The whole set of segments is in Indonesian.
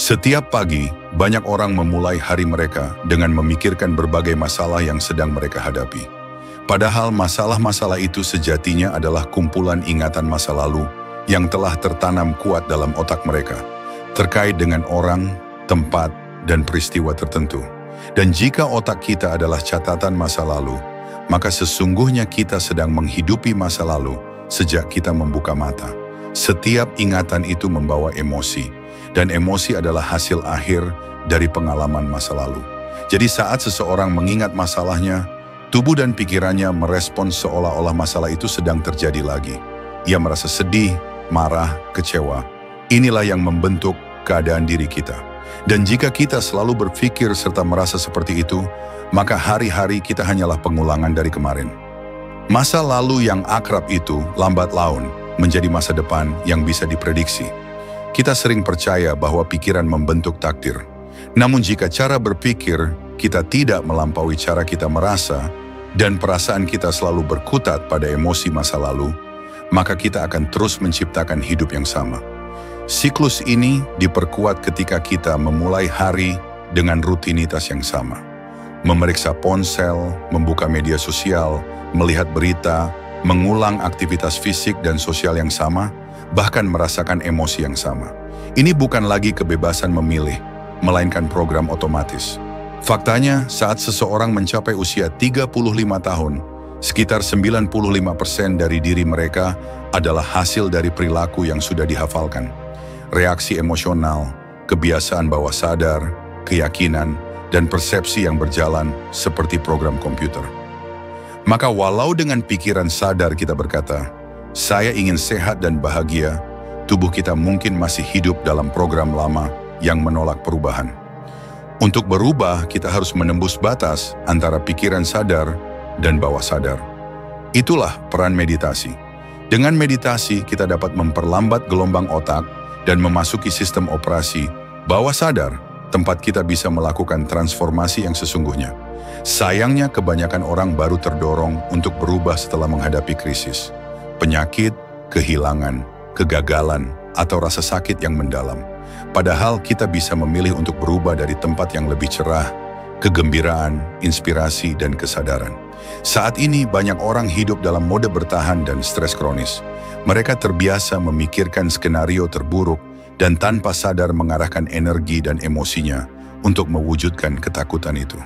Setiap pagi, banyak orang memulai hari mereka dengan memikirkan berbagai masalah yang sedang mereka hadapi. Padahal masalah-masalah itu sejatinya adalah kumpulan ingatan masa lalu yang telah tertanam kuat dalam otak mereka, terkait dengan orang, tempat, dan peristiwa tertentu. Dan jika otak kita adalah catatan masa lalu, maka sesungguhnya kita sedang menghidupi masa lalu sejak kita membuka mata. Setiap ingatan itu membawa emosi, dan emosi adalah hasil akhir dari pengalaman masa lalu. Jadi saat seseorang mengingat masalahnya, tubuh dan pikirannya merespons seolah-olah masalah itu sedang terjadi lagi. Ia merasa sedih, marah, kecewa. Inilah yang membentuk keadaan diri kita. Dan jika kita selalu berpikir serta merasa seperti itu, maka hari-hari kita hanyalah pengulangan dari kemarin. Masa lalu yang akrab itu lambat laun menjadi masa depan yang bisa diprediksi. Kita sering percaya bahwa pikiran membentuk takdir. Namun jika cara berpikir kita tidak melampaui cara kita merasa, dan perasaan kita selalu berkutat pada emosi masa lalu, maka kita akan terus menciptakan hidup yang sama. Siklus ini diperkuat ketika kita memulai hari dengan rutinitas yang sama. Memeriksa ponsel, membuka media sosial, melihat berita, mengulang aktivitas fisik dan sosial yang sama, bahkan merasakan emosi yang sama. Ini bukan lagi kebebasan memilih, melainkan program otomatis. Faktanya, saat seseorang mencapai usia 35 tahun, sekitar 95% dari diri mereka adalah hasil dari perilaku yang sudah dihafalkan. Reaksi emosional, kebiasaan bawah sadar, keyakinan, dan persepsi yang berjalan seperti program komputer. Maka walau dengan pikiran sadar kita berkata, "Saya ingin sehat dan bahagia," tubuh kita mungkin masih hidup dalam program lama yang menolak perubahan. Untuk berubah, kita harus menembus batas antara pikiran sadar dan bawah sadar. Itulah peran meditasi. Dengan meditasi, kita dapat memperlambat gelombang otak dan memasuki sistem operasi bawah sadar, tempat kita bisa melakukan transformasi yang sesungguhnya. Sayangnya kebanyakan orang baru terdorong untuk berubah setelah menghadapi krisis, penyakit, kehilangan, kegagalan, atau rasa sakit yang mendalam. Padahal kita bisa memilih untuk berubah dari tempat yang lebih cerah, kegembiraan, inspirasi, dan kesadaran. Saat ini banyak orang hidup dalam mode bertahan dan stres kronis. Mereka terbiasa memikirkan skenario terburuk dan tanpa sadar mengarahkan energi dan emosinya untuk mewujudkan ketakutan itu.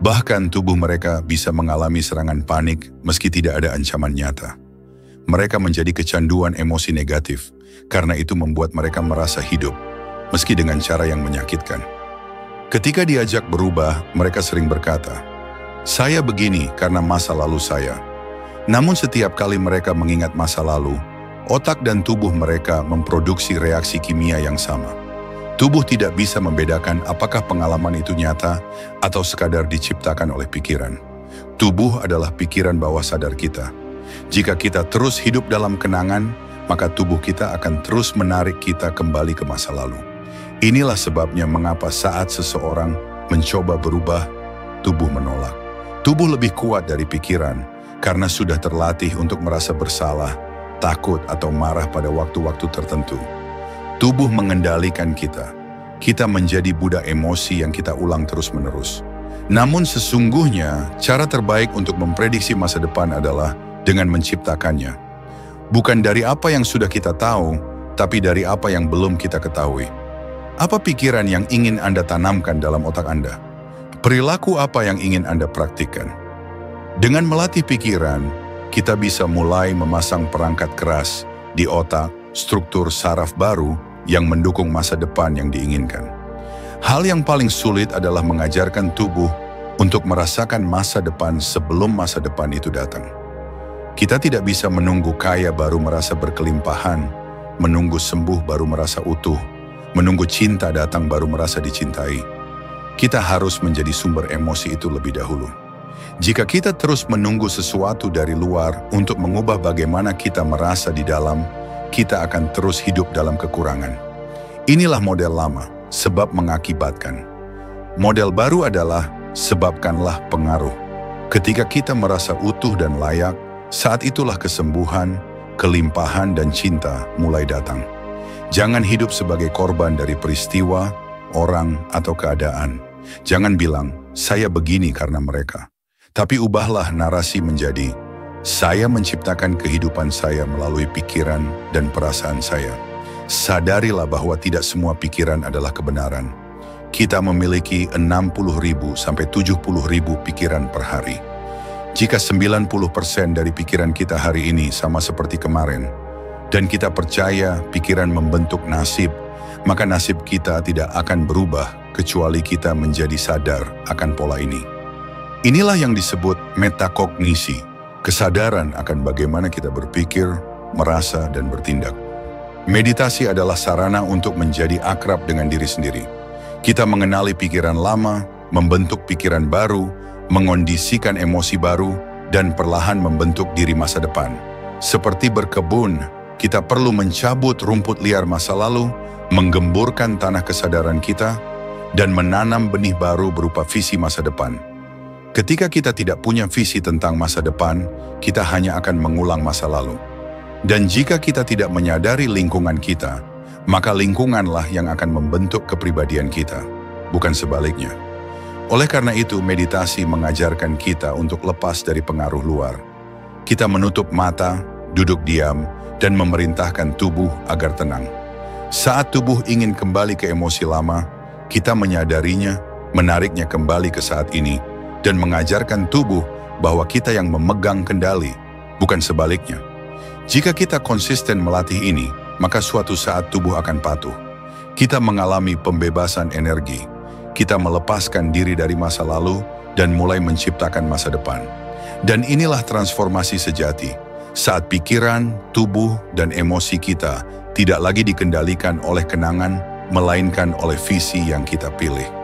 Bahkan tubuh mereka bisa mengalami serangan panik meski tidak ada ancaman nyata. Mereka menjadi kecanduan emosi negatif, karena itu membuat mereka merasa hidup, meski dengan cara yang menyakitkan. Ketika diajak berubah, mereka sering berkata, "Saya begini karena masa lalu saya." Namun setiap kali mereka mengingat masa lalu, otak dan tubuh mereka memproduksi reaksi kimia yang sama. Tubuh tidak bisa membedakan apakah pengalaman itu nyata atau sekadar diciptakan oleh pikiran. Tubuh adalah pikiran bawah sadar kita. Jika kita terus hidup dalam kenangan, maka tubuh kita akan terus menarik kita kembali ke masa lalu. Inilah sebabnya mengapa saat seseorang mencoba berubah, tubuh menolak. Tubuh lebih kuat dari pikiran karena sudah terlatih untuk merasa bersalah, takut, atau marah pada waktu-waktu tertentu. Tubuh mengendalikan kita. Kita menjadi budak emosi yang kita ulang terus-menerus. Namun sesungguhnya, cara terbaik untuk memprediksi masa depan adalah dengan menciptakannya. Bukan dari apa yang sudah kita tahu, tapi dari apa yang belum kita ketahui. Apa pikiran yang ingin Anda tanamkan dalam otak Anda? Perilaku apa yang ingin Anda praktikkan? Dengan melatih pikiran, kita bisa mulai memasang perangkat keras di otak, struktur saraf baru yang mendukung masa depan yang diinginkan. Hal yang paling sulit adalah mengajarkan tubuh untuk merasakan masa depan sebelum masa depan itu datang. Kita tidak bisa menunggu kaya baru merasa berkelimpahan, menunggu sembuh baru merasa utuh, menunggu cinta datang baru merasa dicintai. Kita harus menjadi sumber emosi itu lebih dahulu. Jika kita terus menunggu sesuatu dari luar untuk mengubah bagaimana kita merasa di dalam, kita akan terus hidup dalam kekurangan. Inilah model lama, sebab mengakibatkan. Model baru adalah sebabkanlah pengaruh. Ketika kita merasa utuh dan layak, saat itulah kesembuhan, kelimpahan, dan cinta mulai datang. Jangan hidup sebagai korban dari peristiwa, orang, atau keadaan. Jangan bilang, saya begini karena mereka. Tapi ubahlah narasi menjadi, saya menciptakan kehidupan saya melalui pikiran dan perasaan saya. Sadarilah bahwa tidak semua pikiran adalah kebenaran. Kita memiliki 60.000 sampai 70.000 pikiran per hari. Jika 90% dari pikiran kita hari ini sama seperti kemarin, dan kita percaya pikiran membentuk nasib, maka nasib kita tidak akan berubah kecuali kita menjadi sadar akan pola ini. Inilah yang disebut metakognisi, kesadaran akan bagaimana kita berpikir, merasa, dan bertindak. Meditasi adalah sarana untuk menjadi akrab dengan diri sendiri. Kita mengenali pikiran lama, membentuk pikiran baru, mengondisikan emosi baru, dan perlahan membentuk diri masa depan. Seperti berkebun, kita perlu mencabut rumput liar masa lalu, menggemburkan tanah kesadaran kita, dan menanam benih baru berupa visi masa depan. Ketika kita tidak punya visi tentang masa depan, kita hanya akan mengulang masa lalu. Dan jika kita tidak menyadari lingkungan kita, maka lingkunganlah yang akan membentuk kepribadian kita, bukan sebaliknya. Oleh karena itu, meditasi mengajarkan kita untuk lepas dari pengaruh luar. Kita menutup mata, duduk diam, dan memerintahkan tubuh agar tenang. Saat tubuh ingin kembali ke emosi lama, kita menyadarinya, menariknya kembali ke saat ini, dan mengajarkan tubuh bahwa kita yang memegang kendali, bukan sebaliknya. Jika kita konsisten melatih ini, maka suatu saat tubuh akan patuh. Kita mengalami pembebasan energi. Kita melepaskan diri dari masa lalu dan mulai menciptakan masa depan. Dan inilah transformasi sejati, saat pikiran, tubuh, dan emosi kita tidak lagi dikendalikan oleh kenangan, melainkan oleh visi yang kita pilih.